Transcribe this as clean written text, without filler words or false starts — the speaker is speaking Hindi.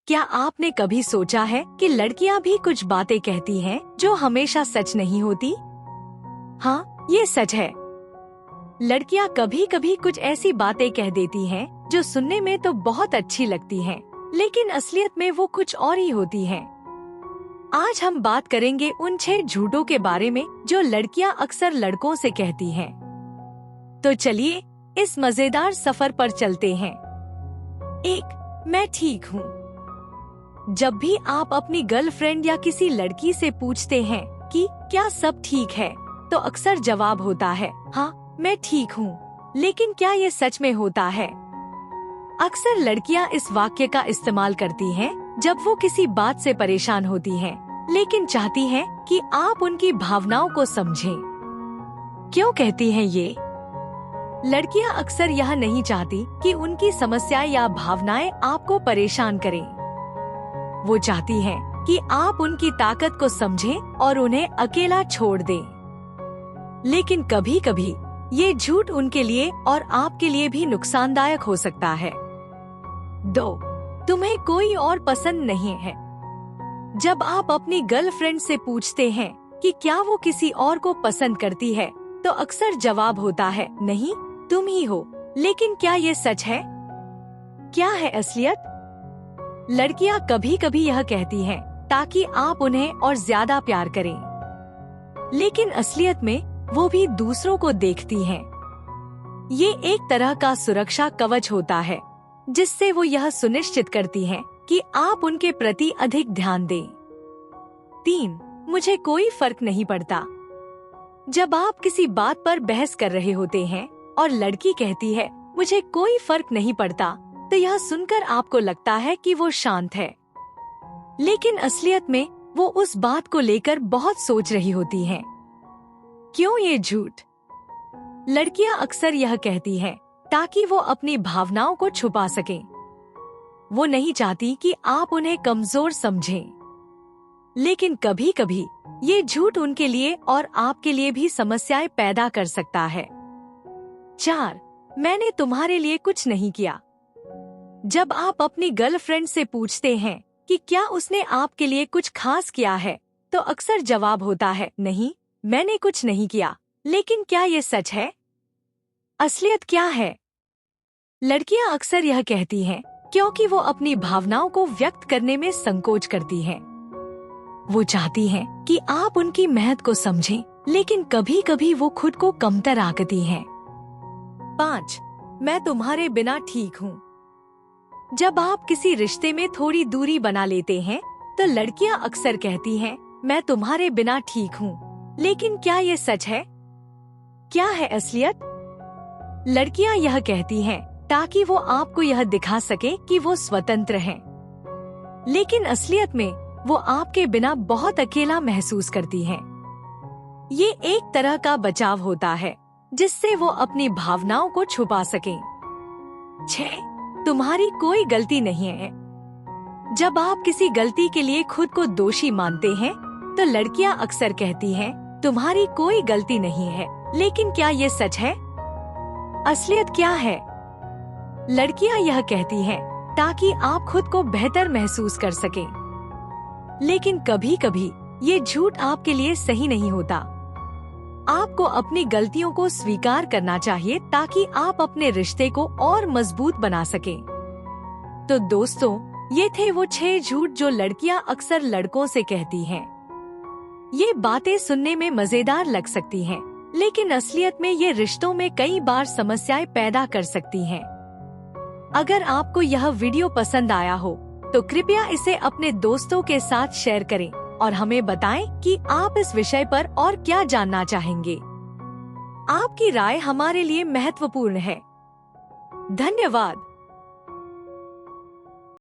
क्या आपने कभी सोचा है कि लड़कियां भी कुछ बातें कहती हैं जो हमेशा सच नहीं होती? हाँ, ये सच है। लड़कियां कभी कभी कुछ ऐसी बातें कह देती हैं जो सुनने में तो बहुत अच्छी लगती हैं, लेकिन असलियत में वो कुछ और ही होती हैं। आज हम बात करेंगे उन 6 झूठों के बारे में जो लड़कियां अक्सर लड़कों से कहती हैं। तो चलिए इस मजेदार सफर पर चलते हैं। 1. मैं ठीक हूँ। जब भी आप अपनी गर्लफ्रेंड या किसी लड़की से पूछते हैं कि क्या सब ठीक है, तो अक्सर जवाब होता है हाँ मैं ठीक हूँ। लेकिन क्या ये सच में होता है? अक्सर लड़कियाँ इस वाक्य का इस्तेमाल करती हैं जब वो किसी बात से परेशान होती हैं, लेकिन चाहती हैं कि आप उनकी भावनाओं को समझें। क्यों कहती हैं ये? लड़कियाँ अक्सर यह नहीं चाहती कि उनकी समस्याएं या भावनाएं आपको परेशान करें। वो चाहती हैं कि आप उनकी ताकत को समझें और उन्हें अकेला छोड़ दें। लेकिन कभी कभी ये झूठ उनके लिए और आपके लिए भी नुकसानदायक हो सकता है। 2. तुम्हें कोई और पसंद नहीं है। जब आप अपनी गर्लफ्रेंड से पूछते हैं कि क्या वो किसी और को पसंद करती है, तो अक्सर जवाब होता है नहीं, तुम ही हो। लेकिन क्या ये सच है? क्या है असलियत? लड़कियां कभी कभी यह कहती हैं ताकि आप उन्हें और ज्यादा प्यार करें, लेकिन असलियत में वो भी दूसरों को देखती हैं। ये एक तरह का सुरक्षा कवच होता है जिससे वो यह सुनिश्चित करती हैं कि आप उनके प्रति अधिक ध्यान दें। 3. मुझे कोई फर्क नहीं पड़ता। जब आप किसी बात पर बहस कर रहे होते हैं और लड़की कहती है मुझे कोई फर्क नहीं पड़ता, तो यह सुनकर आपको लगता है कि वो शांत है, लेकिन असलियत में वो उस बात को लेकर बहुत सोच रही होती हैं। क्यों ये झूठ? लड़कियां अक्सर यह कहती हैं ताकि वो अपनी भावनाओं को छुपा सकें। वो नहीं चाहती कि आप उन्हें कमजोर समझें। लेकिन कभी कभी ये झूठ उनके लिए और आपके लिए भी समस्याएं पैदा कर सकता है। 4. मैंने तुम्हारे लिए कुछ नहीं किया। जब आप अपनी गर्लफ्रेंड से पूछते हैं कि क्या उसने आपके लिए कुछ खास किया है, तो अक्सर जवाब होता है नहीं, मैंने कुछ नहीं किया। लेकिन क्या ये सच है? असलियत क्या है? लड़कियां अक्सर यह कहती हैं क्योंकि वो अपनी भावनाओं को व्यक्त करने में संकोच करती हैं। वो चाहती हैं कि आप उनकी मेहनत को समझें, लेकिन कभी कभी वो खुद को कमतर आंकती हैं। 5. मैं तुम्हारे बिना ठीक हूँ। जब आप किसी रिश्ते में थोड़ी दूरी बना लेते हैं, तो लड़कियां अक्सर कहती हैं मैं तुम्हारे बिना ठीक हूँ। लेकिन क्या ये सच है? क्या है असलियत? लड़कियां यह कहती हैं ताकि वो आपको यह दिखा सके कि वो स्वतंत्र हैं, लेकिन असलियत में वो आपके बिना बहुत अकेला महसूस करती हैं। ये एक तरह का बचाव होता है जिससे वो अपनी भावनाओं को छुपा सकें। 6. तुम्हारी कोई गलती नहीं है। जब आप किसी गलती के लिए खुद को दोषी मानते हैं, तो लड़कियां अक्सर कहती हैं तुम्हारी कोई गलती नहीं है। लेकिन क्या ये सच है? असलियत क्या है? लड़कियां यह कहती हैं ताकि आप खुद को बेहतर महसूस कर सकें, लेकिन कभी कभी ये झूठ आपके लिए सही नहीं होता। आपको अपनी गलतियों को स्वीकार करना चाहिए ताकि आप अपने रिश्ते को और मजबूत बना सकें। तो दोस्तों, ये थे वो 6 झूठ जो लड़कियां अक्सर लड़कों से कहती हैं। ये बातें सुनने में मजेदार लग सकती हैं, लेकिन असलियत में ये रिश्तों में कई बार समस्याएं पैदा कर सकती हैं। अगर आपको यह वीडियो पसंद आया हो, तो कृपया इसे अपने दोस्तों के साथ शेयर करें और हमें बताएं कि आप इस विषय पर और क्या जानना चाहेंगे। आपकी राय हमारे लिए महत्वपूर्ण है। धन्यवाद।